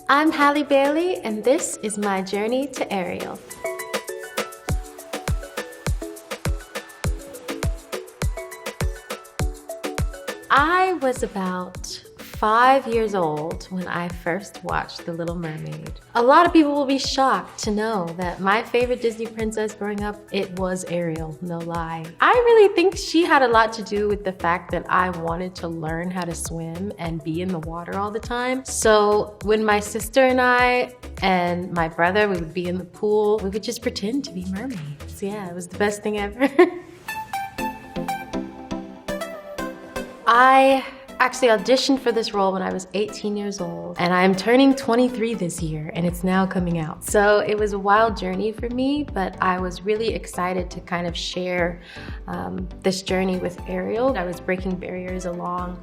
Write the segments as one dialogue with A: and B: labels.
A: I'm Halle Bailey, and this is my journey to Ariel. I was about 5 years old when I first watched The Little Mermaid. A lot of people will be shocked to know that my favorite Disney princess growing up, it was Ariel, no lie. I really think she had a lot to do with the fact that I wanted to learn how to swim and be in the water all the time. So when my sister and I and my brother, we would be in the pool, we would just pretend to be mermaids. Yeah, it was the best thing ever. I actually auditioned for this role when I was 18 years old, and I'm turning 23 this year, and it's now coming out. So it was a wild journey for me, but I was really excited to kind of share this journey with Ariel. I was breaking barriers along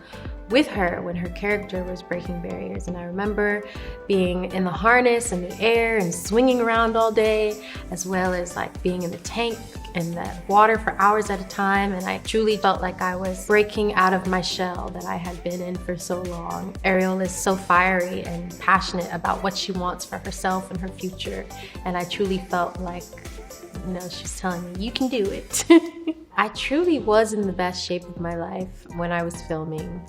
A: with her when her character was breaking barriers, and I remember being in the harness and the air and swinging around all day, as well as like being in the tank in the water for hours at a time, and I truly felt like I was breaking out of my shell that I had been in for so long. Ariel is so fiery and passionate about what she wants for herself and her future, and I truly felt like, you know, she's telling me, you can do it. I truly was in the best shape of my life when I was filming,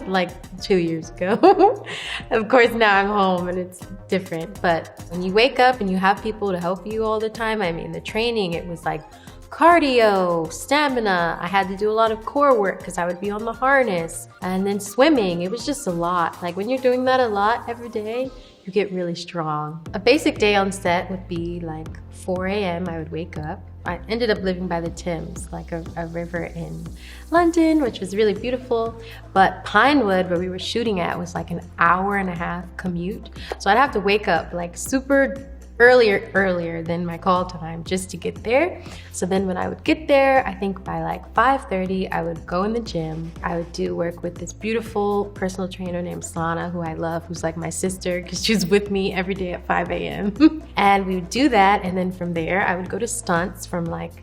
A: like 2 years ago. Of course, now I'm home and it's different, but when you wake up and you have people to help you all the time, I mean, the training, it was like cardio, stamina. I had to do a lot of core work because I would be on the harness, and then swimming. It was just a lot. Like when you're doing that a lot every day, you get really strong. A basic day on set would be like 4 a.m. I would wake up. I ended up living by the Thames, like a river in London, which was really beautiful. But Pinewood, where we were shooting at, was like an hour-and-a-half commute. So I'd have to wake up like super earlier than my call time just to get there. So then when I would get there, I think by like 5:30, I would go in the gym. I would do work with this beautiful personal trainer named Sana, who I love, who's like my sister because she's with me every day at 5 a.m. And we would do that, and then from there, I would go to stunts from like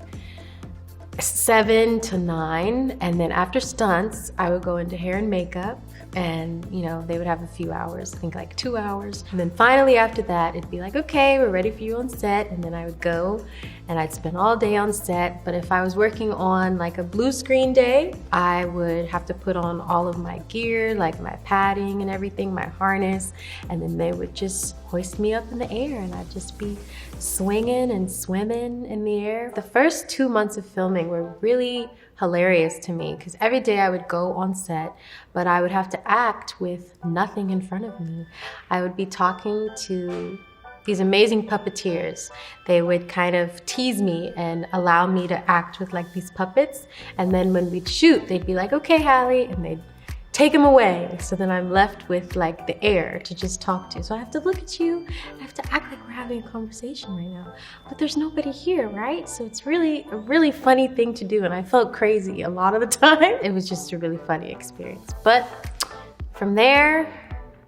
A: 7 to 9, and then after stunts, I would go into hair and makeup, and you know, they would have a few hours, I think like 2 hours. And then finally after that, it'd be like, okay, we're ready for you on set. And then I would go and I'd spend all day on set. But if I was working on like a blue screen day, I would have to put on all of my gear, like my padding and everything, my harness, and then they would just hoist me up in the air and I'd just be swinging and swimming in the air. The first 2 months of filming were really hilarious to me because every day I would go on set, but I would have to act with nothing in front of me. I would be talking to these amazing puppeteers. They would kind of tease me and allow me to act with like these puppets. And then when we'd shoot, they'd be like, okay, Halle, and they'd take them away. So then I'm left with like the air to just talk to. So I have to look at you, I have to act like we're having a conversation right now, but there's nobody here, right? So it's really a really funny thing to do, and I felt crazy a lot of the time. It was just a really funny experience. But from there,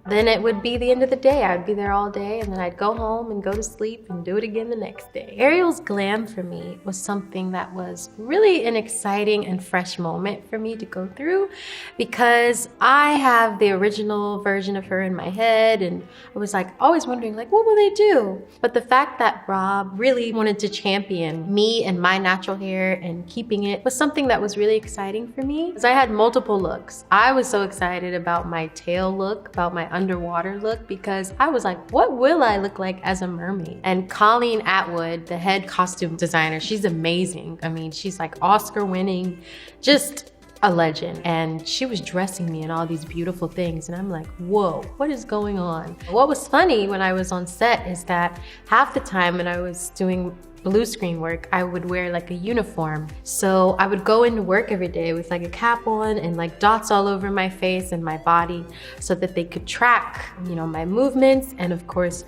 A: then it would be the end of the day. I would be there all day, and then I'd go home and go to sleep and do it again the next day. Ariel's glam for me was something that was really an exciting and fresh moment for me to go through, because I have the original version of her in my head, and I was like always wondering like, what will they do? But the fact that Rob really wanted to champion me and my natural hair and keeping it was something that was really exciting for me, because I had multiple looks. I was so excited about my tail look, about my underwater look, because I was like, what will I look like as a mermaid? And Colleen Atwood, the head costume designer, she's amazing. I mean, she's like Oscar winning, just a legend. And she was dressing me in all these beautiful things. And I'm like, whoa, what is going on? What was funny when I was on set is that half the time when I was doing blue screen work, I would wear like a uniform. So I would go into work every day with like a cap on and like dots all over my face and my body so that they could track, you know, my movements, and of course,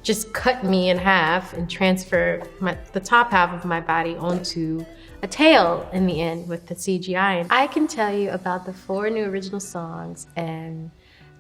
A: just cut me in half and transfer the top half of my body onto a tail in the end with the CGI. And I can tell you about the 4 new original songs, and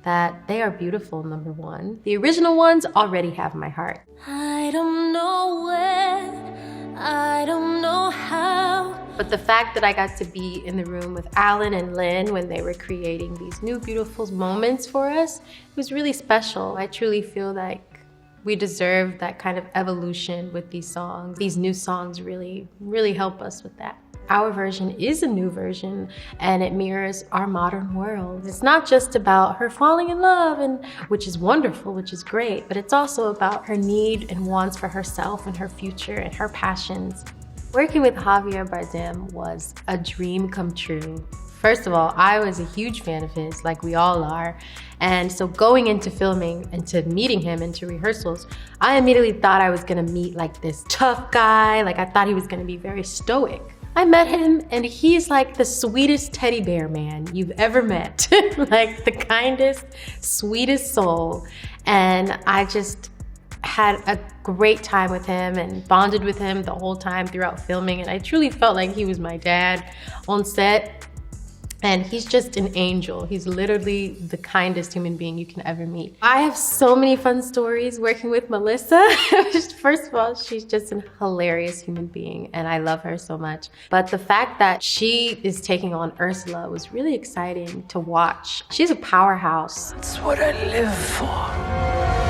A: that they are beautiful, number one. The original ones already have my heart.
B: I don't know when, I don't know how,
A: But the fact that I got to be in the room with Alan and Lynn when they were creating these new beautiful moments for us, it was really special. I truly feel like we deserve that kind of evolution with these songs. These new songs really help us with that. Our version is a new version and it mirrors our modern world. It's not just about her falling in love, and which is wonderful, which is great, but it's also about her need and wants for herself and her future and her passions. Working with Javier Bardem was a dream come true. First of all, I was a huge fan of his, like we all are. And so going into filming and to meeting him and to rehearsals, I immediately thought I was gonna meet like this tough guy. Like I thought he was gonna be very stoic. I met him and he's like the sweetest teddy bear man you've ever met. Like the kindest, sweetest soul. And I just had a great time with him and bonded with him the whole time throughout filming. And I truly felt like he was my dad on set. And he's just an angel. He's literally the kindest human being you can ever meet. I have so many fun stories working with Melissa. First of all, she's just a hilarious human being and I love her so much. But the fact that she is taking on Ursula was really exciting to watch. She's a powerhouse.
B: That's what I live for.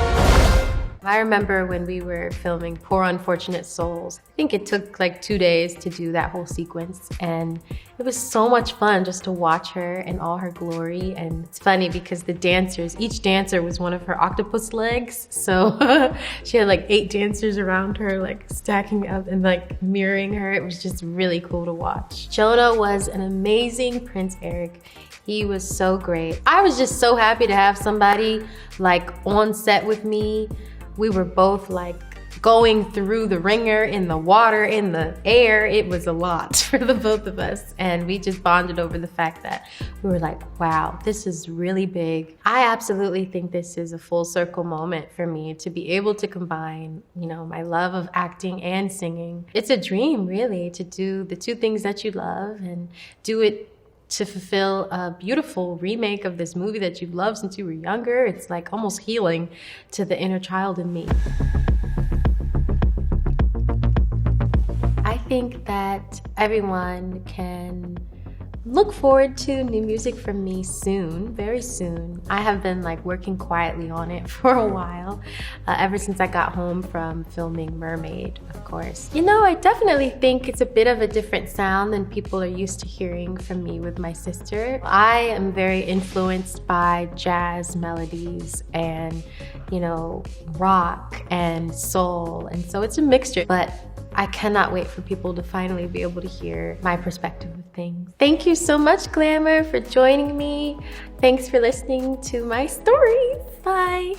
A: I remember when we were filming Poor Unfortunate Souls. I think it took like 2 days to do that whole sequence, and it was so much fun just to watch her in all her glory. And it's funny because the dancers, each dancer was one of her octopus legs, so she had like 8 dancers around her, like stacking up and like mirroring her. It was just really cool to watch. Jonah was an amazing Prince Eric. He was so great. I was just so happy to have somebody like on set with me. We were both like going through the ringer, in the water, in the air. It was a lot for the both of us. And we just bonded over the fact that we were like, wow, this is really big. I absolutely think this is a full circle moment for me to be able to combine, you know, my love of acting and singing. It's a dream really to do the two things that you love and do it to fulfill a beautiful remake of this movie that you've loved since you were younger. It's like almost healing to the inner child in me. I think that everyone can look forward to new music from me soon, very soon. I have been like working quietly on it for a while, ever since I got home from filming Mermaid, of course. You know, I definitely think it's a bit of a different sound than people are used to hearing from me with my sister. I am very influenced by jazz melodies and, you know, rock and soul, and so it's a mixture, but I cannot wait for people to finally be able to hear my perspective of things. Thank you so much, Glamour, for joining me. Thanks for listening to my stories. Bye.